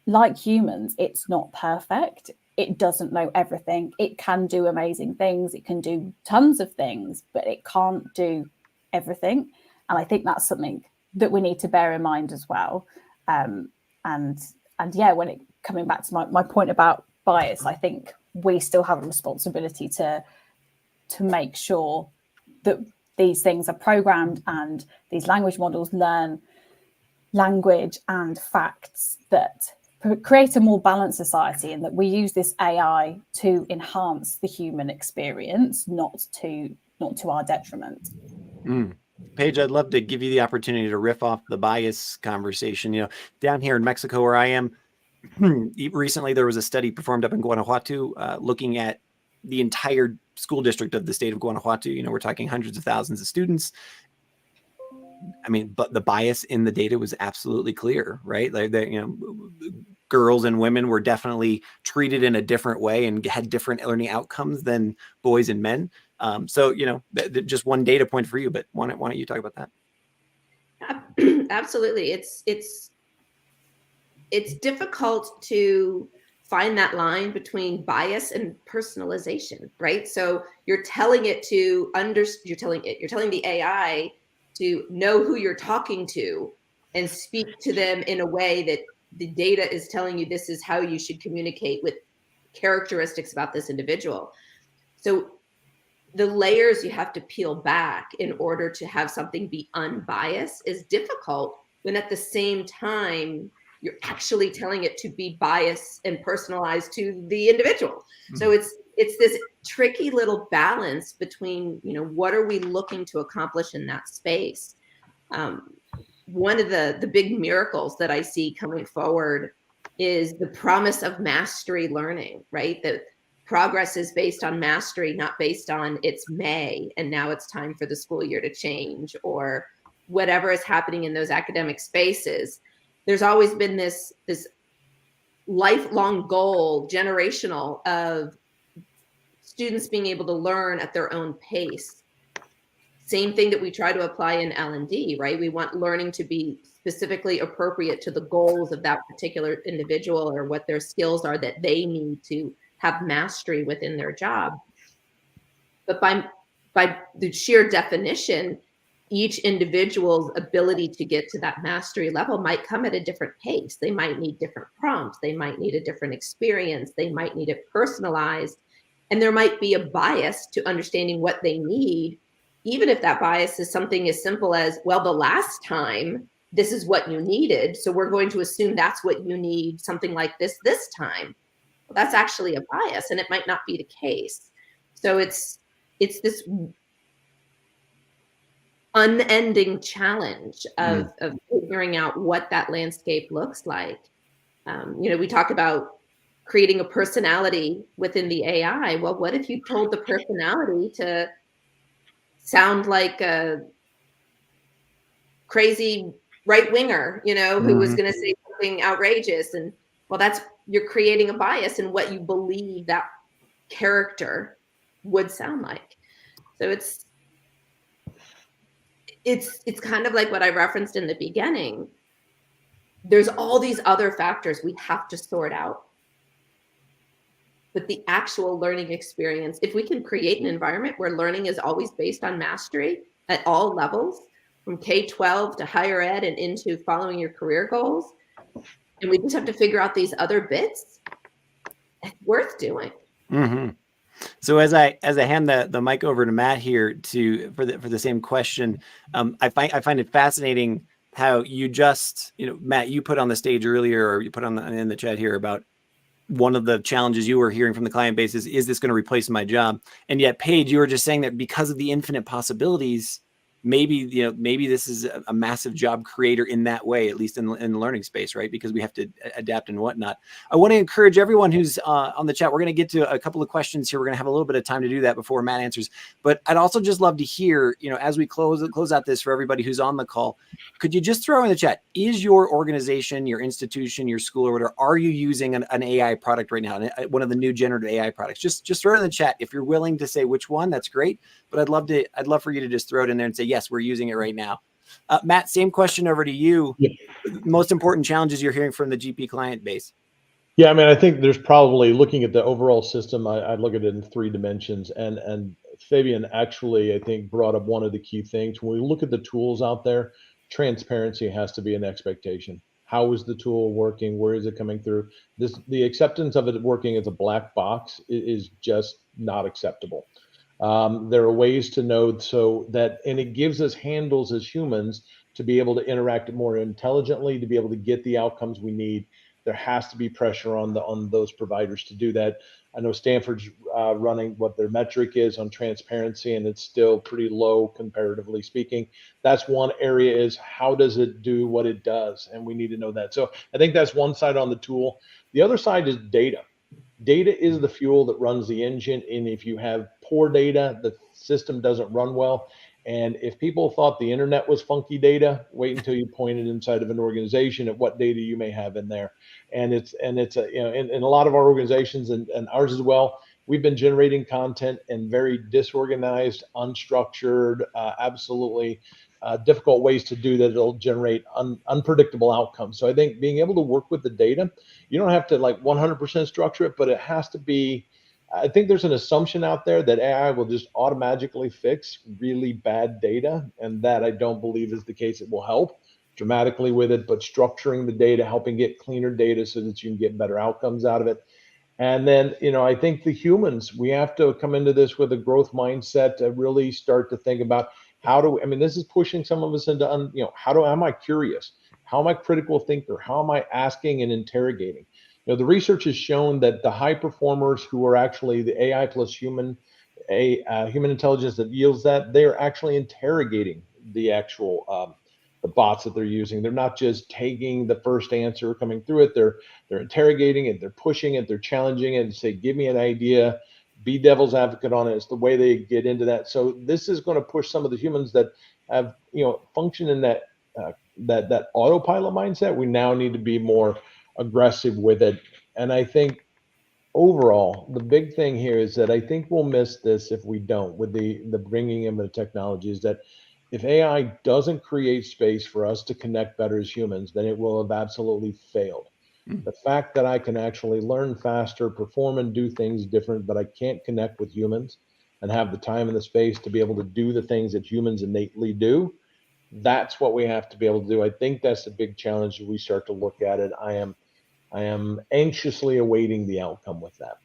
like humans, it's not perfect. It doesn't know everything. It can do amazing things. It can do tons of things, but it can't do everything. And I think that's something that we need to bear in mind as well. And yeah, coming back to my point about bias, I think we still have a responsibility to make sure that these things are programmed and these language models learn language and facts that create a more balanced society, and that we use this AI to enhance the human experience, not to our detriment. Paige, I'd love to give you the opportunity to riff off the bias conversation. Down here in Mexico where I am, recently there was a study performed up in Guanajuato looking at the entire school district of the state of Guanajuato. We're talking hundreds of thousands of students. I mean, but the bias in the data was absolutely clear, right? Like girls and women were definitely treated in a different way and had different learning outcomes than boys and men. So, just one data point for you, but why don't you talk about that? Absolutely. It's difficult to find that line between bias and personalization, right? So you're telling the AI to know who you're talking to and speak to them in a way that the data is telling you this is how you should communicate with characteristics about this individual. So the layers you have to peel back in order to have something be unbiased is difficult, when at the same time you're actually telling it to be biased and personalized to the individual. Mm-hmm. So it's this tricky little balance between, what are we looking to accomplish in that space? One of the big miracles that I see coming forward is the promise of mastery learning, right? That progress is based on mastery, not based on it's May and now it's time for the school year to change, or whatever is happening in those academic spaces. There's always been this lifelong goal, generational, of students being able to learn at their own pace. Same thing that we try to apply in L&D, right? We want learning to be specifically appropriate to the goals of that particular individual, or what their skills are that they need to have mastery within their job. But by the sheer definition, each individual's ability to get to that mastery level might come at a different pace. They might need different prompts. They might need a different experience. They might need it personalized. And there might be a bias to understanding what they need, even if that bias is something as simple as, well, the last time this is what you needed, so we're going to assume that's what you need, something like this time. Well, that's actually a bias, and it might not be the case. So it's this unending challenge of figuring out what that landscape looks like. We talk about creating a personality within the AI. Well, what if you told the personality to sound like a crazy right winger, you know, who was Mhm. going to say something outrageous. And well, you're creating a bias in what you believe that character would sound like. So it's kind of like what I referenced in the beginning. There's all these other factors we have to sort out. But the actual learning experience, if we can create an environment where learning is always based on mastery at all levels, from K-12 to higher ed and into following your career goals, and we just have to figure out these other bits, it's worth doing. Mm-hmm. So as I hand the mic over to Matt here for the same question, I find it fascinating how you just, Matt, you put on the stage earlier, or you put in the chat here about one of the challenges you were hearing from the client base is this going to replace my job? And yet, Paige, you were just saying that because of the infinite possibilities, maybe this is a massive job creator in that way, at least in the learning space, right? Because we have to adapt and whatnot. I want to encourage everyone who's on the chat. We're going to get to a couple of questions here. We're going to have a little bit of time to do that before Matt answers. But I'd also just love to hear, as we close out this for everybody who's on the call, could you just throw in the chat, is your organization, your institution, your school, or whatever, are you using an AI product right now, one of the new generative AI products? Just throw it in the chat. If you're willing to say which one, that's great. But I'd love for you to just throw it in there and say, yes, we're using it right now. Matt, same question over to you. Yeah. Most important challenges you're hearing from the GP client base. Yeah, I mean, I think there's probably, looking at the overall system, I'd look at it in 3 dimensions. And Fabian actually, I think, brought up one of the key things. When we look at the tools out there, transparency has to be an expectation. How is the tool working? Where is it coming through? The acceptance of it working as a black box is just not acceptable. There are ways to know so that, and it gives us handles as humans to be able to interact more intelligently, to be able to get the outcomes we need. There has to be pressure on those providers to do that. I know Stanford's running what their metric is on transparency, and it's still pretty low comparatively speaking. That's one area, is how does it do what it does? And we need to know that. So I think that's one side on the tool. The other side is data. Data is the fuel that runs the engine. And if you have poor data, the system doesn't run well. And if people thought the internet was funky data, wait until you point it inside of an organization at what data you may in there. And it's in a lot of our organizations, and ours as well, we've been generating content in very disorganized, unstructured, absolutely difficult ways to do that. It'll generate unpredictable outcomes. So I think being able to work with the data, you don't have to 100% structure it, but it has to be. I think there's an assumption out there that AI will just automatically fix really bad data, and that I don't believe is the case. It will help dramatically with it, but structuring the data, helping get cleaner data so that you can get better outcomes out of it. And then, I think the humans, we have to come into this with a growth mindset to really start to think about this is pushing some of us into, am I curious? How am I critical thinker? How am I asking and interrogating? The research has shown that the high performers, who are actually the AI plus human intelligence that yields that, they are actually interrogating the actual the bots that they're using. They're not just taking the first answer coming through it. They're interrogating it, they're pushing it, they're challenging it, and say, give me an idea, be devil's advocate on it. It's the way they get into that. So this is going to push some of the humans that have function in that that autopilot mindset. We now need to be more aggressive with it. And I think overall, the big thing here is that I think we'll miss this if we don't, with the bringing in of the technology, is that if AI doesn't create space for us to connect better as humans, then it will have absolutely failed. The fact that I can actually learn faster, perform and do things different, but I can't connect with humans and have the time and the space to be able to do the things that humans innately do, that's what we have to be able to do. I think that's the big challenge as we start to look at it. I am anxiously awaiting the outcome with that.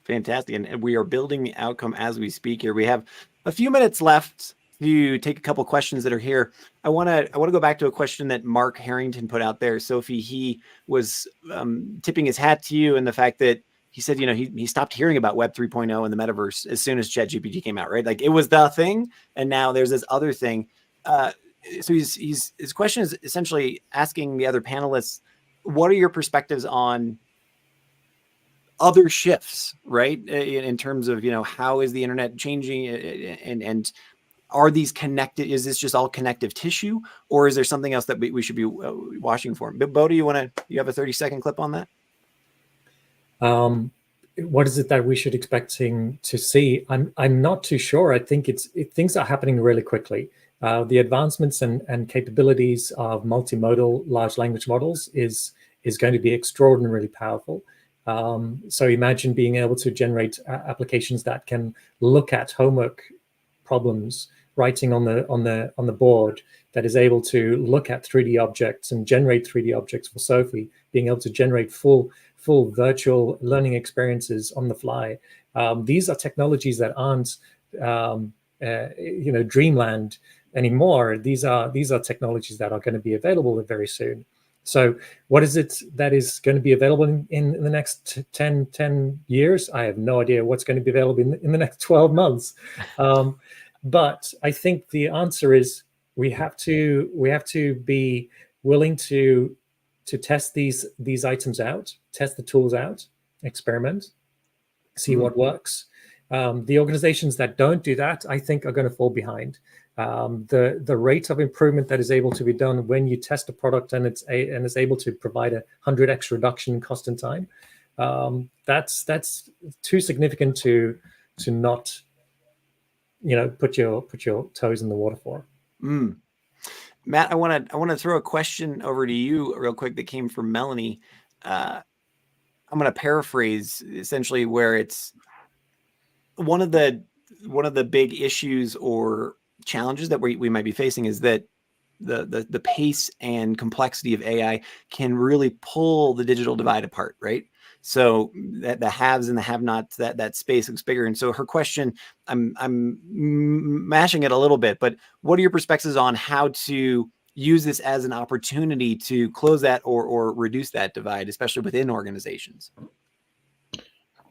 Fantastic. And we are building the outcome as we speak here. We have a few minutes left to take a couple questions that are here. I want to go back to a question that Mark Harrington put out there. Sophie, he was tipping his hat to you, and the fact that he said, he stopped hearing about Web 3.0 and the metaverse as soon as ChatGPT came out, right? Like, it was the thing, and now there's this other thing. So his question is essentially asking the other panelists, what are your perspectives on other shifts, right? In terms of, how is the internet changing, and are these connected? Is this just all connective tissue, or is there something else that we should be watching for? But Bodhi, you have a 30-second clip on that? What is it that we should expecting to see? I'm not too sure. I think things are happening really quickly. The advancements and capabilities of multimodal large language models is going to be extraordinarily powerful. So imagine being able to generate applications that can look at homework problems, writing on the board, that is able to look at 3D objects and generate 3D objects for Sophie, being able to generate full virtual learning experiences on the fly. These are technologies that aren't dreamland anymore. These are technologies that are going to be available very soon. So what is it that is going to be available in the next 10 years? I have no idea what's going to be available in the next 12 months. But I think the answer is we have to be willing to test these items out, test the tools out, experiment, see what works. The organizations that don't do that, I think, are going to fall behind. The rate of improvement that is able to be done when you test a product and it's able to provide 100x reduction in cost and time, that's too significant to not put your toes in the water for. Matt, I want to throw a question over to you real quick that came from Melanie. I'm going to paraphrase essentially where it's one of the big issues or challenges that we might be facing is that the pace and complexity of AI can really pull the digital divide apart, right? So that the haves and the have-nots, that space looks bigger. And so her question, I'm mashing it a little bit, but what are your perspectives on how to use this as an opportunity to close that or reduce that divide, especially within organizations?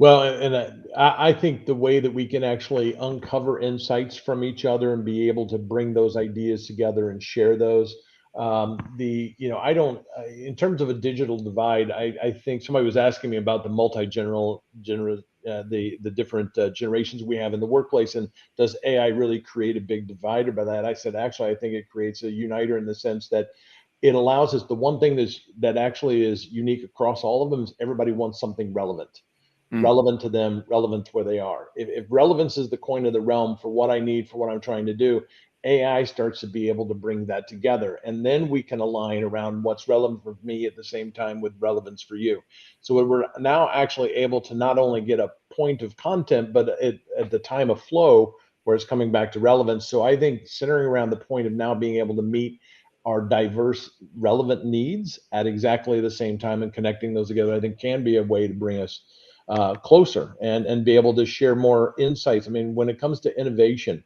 Well, and I think the way that we can actually uncover insights from each other and be able to bring those ideas together and share those. I don't, in terms of a digital divide, I think somebody was asking me about the the different generations we have in the workplace, and does AI really create a big divider by that? I said, actually, I think it creates a uniter in the sense that it allows us, the one thing that actually is unique across all of them is everybody wants something relevant. Relevant to them, relevant to where they are. If relevance is the coin of the realm for what I need, for what I'm trying to do, AI starts to be able to bring that together. And then we can align around what's relevant for me at the same time with relevance for you. So we're now actually able to not only get a point of content, but at the time of flow where it's coming back to relevance. So I think centering around the point of now being able to meet our diverse relevant needs at exactly the same time and connecting those together, I think can be a way to bring us closer and be able to share more insights. I mean, when it comes to innovation,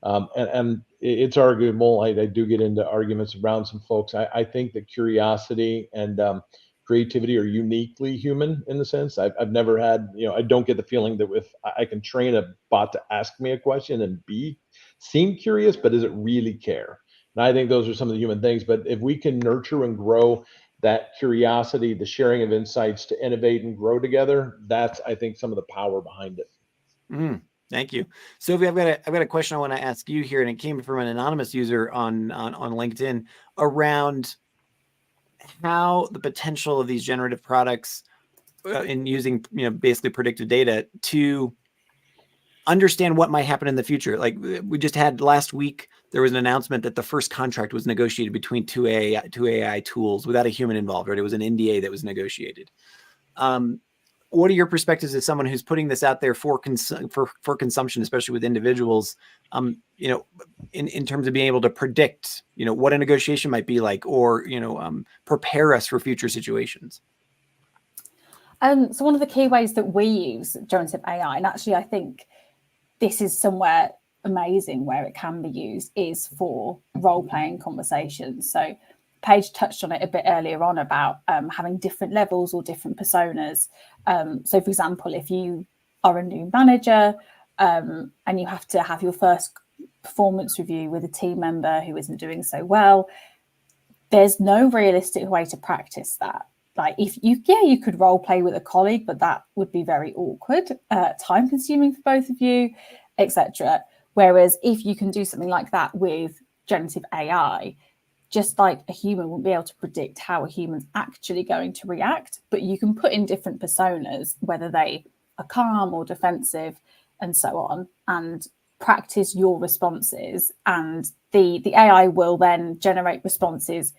and it's arguable, I do get into arguments around some folks. I think that curiosity and creativity are uniquely human in the sense I've never had, I don't get the feeling that if I can train a bot to ask me a question and seem curious, but does it really care? And I think those are some of the human things. But if we can nurture and grow that curiosity, the sharing of insights to innovate and grow together, that's, I think, some of the power behind it. Thank you. Sophie, I've got a question I want to ask you here, and it came from an anonymous user on LinkedIn around how the potential of these generative products in using basically predictive data to understand what might happen in the future. Like we just had last week, there was an announcement that the first contract was negotiated between two AI tools without a human involved, right? It was an NDA that was negotiated. What are your perspectives as someone who's putting this out there for consumption, especially with individuals, in terms of being able to predict, what a negotiation might be like, or, prepare us for future situations? So one of the key ways that we use generative AI, and actually I think this is somewhere amazing where it can be used, is for role-playing conversations. So Paige touched on it a bit earlier on about having different levels or different personas. So for example, if you are a new manager and you have to have your first performance review with a team member who isn't doing so well, there's no realistic way to practice that. Like if you could role play with a colleague, but that would be very awkward, time consuming for both of you, etc. Whereas if you can do something like that with generative AI, just like a human won't be able to predict how a human's actually going to react, but you can put in different personas, whether they are calm or defensive and so on, and practice your responses. And the AI will then generate responses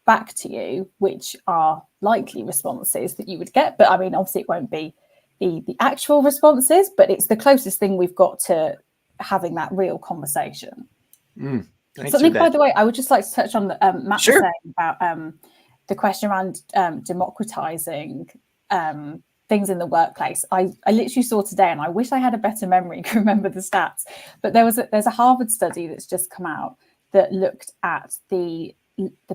back to you, which are likely responses that you would get. But I mean, obviously it won't be the actual responses, but it's the closest thing we've got to having that real conversation. Something, by the way, I would just like to touch on the Matt was saying about the question around democratizing things in the workplace. I literally saw today, and I wish I had a better memory to remember the stats, but there's a Harvard study that's just come out that looked at the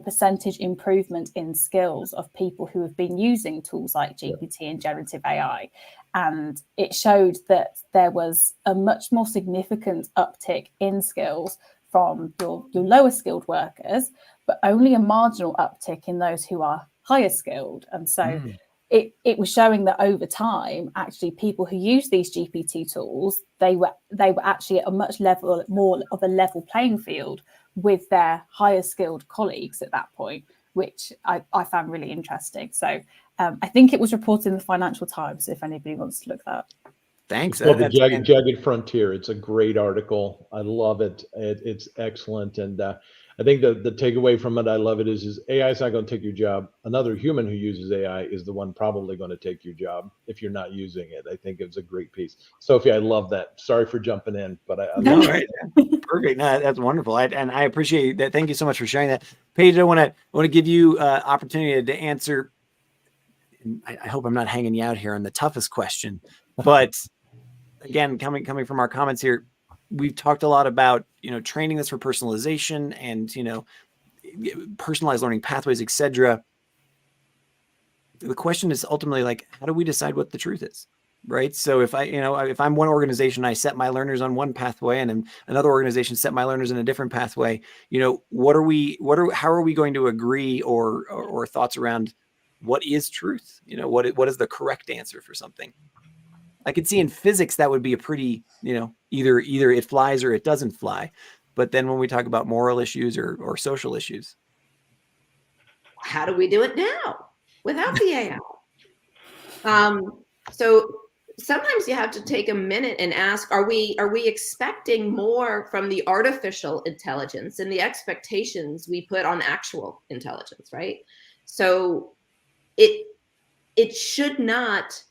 percentage improvement in skills of people who have been using tools like GPT and generative AI. And it showed that there was a much more significant uptick in skills from your lower skilled workers, but only a marginal uptick in those who are higher skilled. And so it was showing that over time, actually, people who use these GPT tools, they were actually at a much more of a level playing field with their higher skilled colleagues at that point, which I found really interesting. So I think it was reported in the Financial Times, if anybody wants to look that up. Thanks. It's called the Jagged Frontier. It's a great article. I love it. It's excellent. And I think the takeaway from it, I love it, is AI is not going to take your job. Another human who uses AI is the one probably going to take your job if you're not using it. I think it's a great piece. Sophie, I love that. Sorry for jumping in, but I love it. Perfect. No, that's wonderful. And I appreciate that. Thank you so much for sharing that. Paige, I want to give you opportunity to answer. I hope I'm not hanging you out here on the toughest question, but again, coming from our comments here, we've talked a lot about, training this for personalization and, personalized learning pathways, etc. The question is ultimately like, how do we decide what the truth is? Right. So if I'm one organization, I set my learners on one pathway and another organization set my learners in a different pathway, how are we going to agree or thoughts around what is truth? What is the correct answer for something? I could see in physics that would be a pretty, either it flies or it doesn't fly. But then when we talk about moral issues or social issues, how do we do it now without the AI? So sometimes you have to take a minute and ask, are we expecting more from the artificial intelligence and the expectations we put on actual intelligence, right? So it should not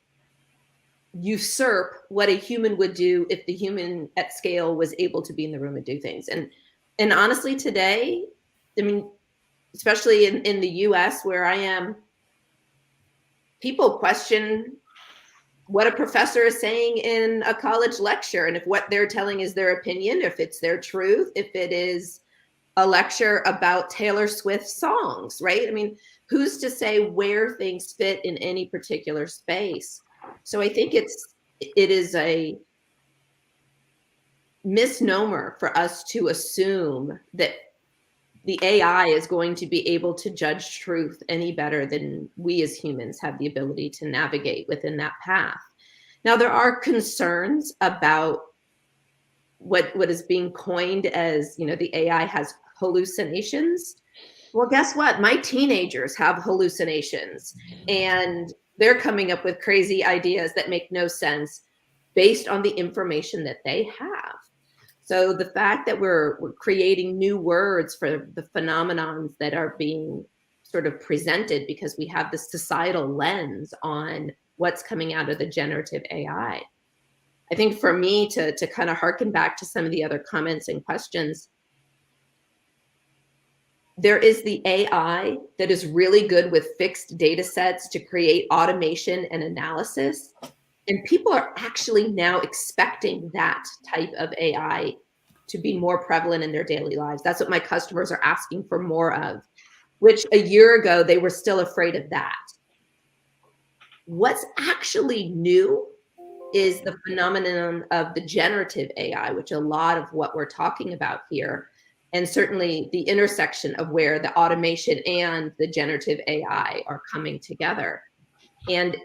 usurp what a human would do if the human at scale was able to be in the room and do things. And honestly, today, I mean, especially in the US where I am, people question what a professor is saying in a college lecture, and if what they're telling is their opinion, if it's their truth, if it is a lecture about Taylor Swift songs, right? I mean, who's to say where things fit in any particular space? So I think it is a misnomer for us to assume that the AI is going to be able to judge truth any better than we as humans have the ability to navigate within that path. Now, there are concerns about what is being coined as, the AI has hallucinations. Well, guess what? My teenagers have hallucinations, and they're coming up with crazy ideas that make no sense based on the information that they have. So the fact that we're creating new words for the phenomenons that are being sort of presented because we have this societal lens on what's coming out of the generative AI. I think for me to kind of harken back to some of the other comments and questions, there is the AI that is really good with fixed data sets to create automation and analysis. And people are actually now expecting that type of AI to be more prevalent in their daily lives. That's what my customers are asking for more of, which a year ago, they were still afraid of that. What's actually new is the phenomenon of the generative AI, which a lot of what we're talking about here, and certainly the intersection of where the automation and the generative AI are coming together. And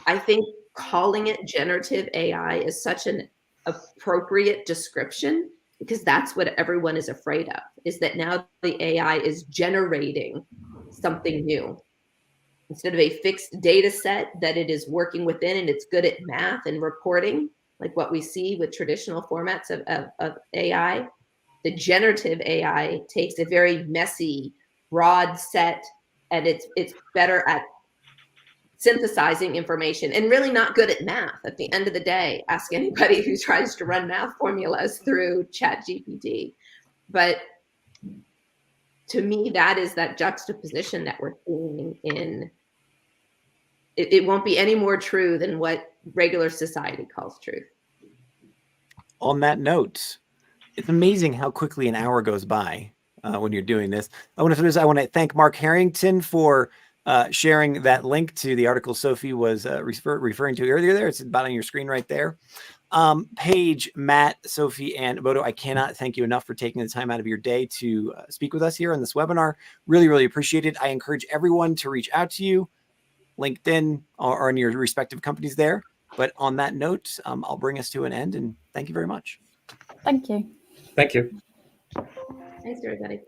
I think calling it generative AI is such an appropriate description, because that's what everyone is afraid of, is that now the AI is generating something new. Instead of a fixed data set that it is working within and it's good at math and reporting, like what we see with traditional formats of AI, the generative AI takes a very messy, broad set, and it's better at synthesizing information and really not good at math. At the end of the day, ask anybody who tries to run math formulas through ChatGPT. But to me, that is that juxtaposition that we're seeing in, it won't be any more true than what regular society calls truth. On that note, it's amazing how quickly an hour goes by when you're doing this. I want to thank Mark Harrington for sharing that link to the article Sophie was referring to earlier there. It's about on your screen right there. Paige, Matt, Sophie, and Bodo, I cannot thank you enough for taking the time out of your day to speak with us here on this webinar. Really, really appreciate it. I encourage everyone to reach out to you, LinkedIn, or in your respective companies there. But on that note, I'll bring us to an end, and thank you very much. Thank you. Thank you. Thanks, everybody.